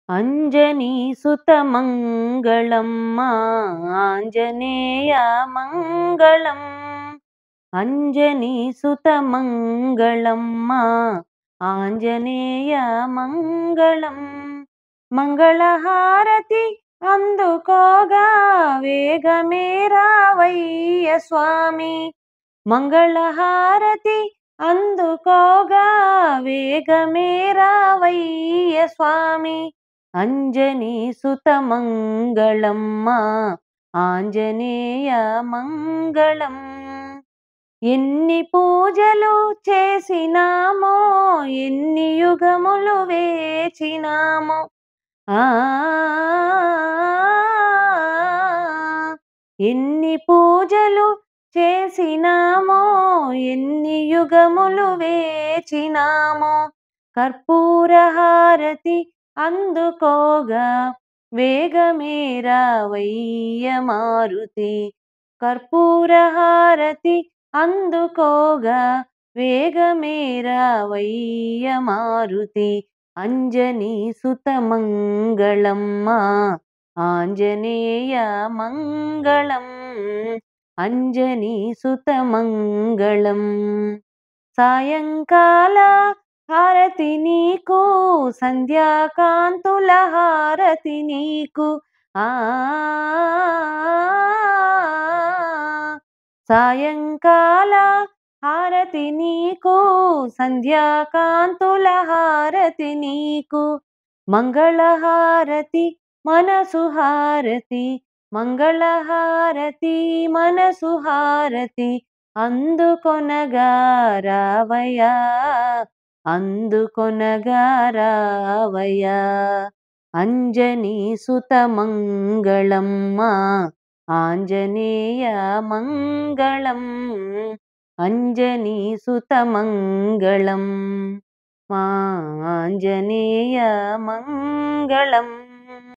అంజనీ సుతమంగళం ఆంజనేయ మంగళం. అంజనీ సుతమంగళం ఆంజనేయ మంగళం. మంగళహారతి అందుకోగా వేగమే రావయ్య స్వామి. మంగళహారతి అందుకోగా వేగమే రావయ్య స్వామి. అంజనీ సుతమంగళం ఆంజనేయ మంగళం. ఎన్ని పూజలు చేసినామో ఎన్ని యుగములు వేచినామో ఆ ఎన్ని పూజలు చేసినామో ఎన్ని యుగములు వేచినామో కర్పూరహారతి అందుకోగా వేగమే రావయ్య మారుతి. కర్పూరహారతి అందుకోగా వేగమే రావయ్య మారుతి. అంజనీ సుతమంగళం ఆంజనేయ మంగళం. అంజనీ సుతమంగళం. సాయంకాల హారతి నీకు సంధ్యాకాంతుల హారతి నీకు ఆ సాయంకాల హారతి నీకు సంధ్యాకాంతుల హారతి నీకు. మంగళహారతి మనసు హారతి మంగళహారతి మనసు హారతి అందుకొనగా రావయ్యా అందుకొనగా రావయ్యా. అంజనీ సుతమంగళం ఆంజనేయ మంగళం. అంజనీ సుతమంగళం ఆంజనేయ మంగళం.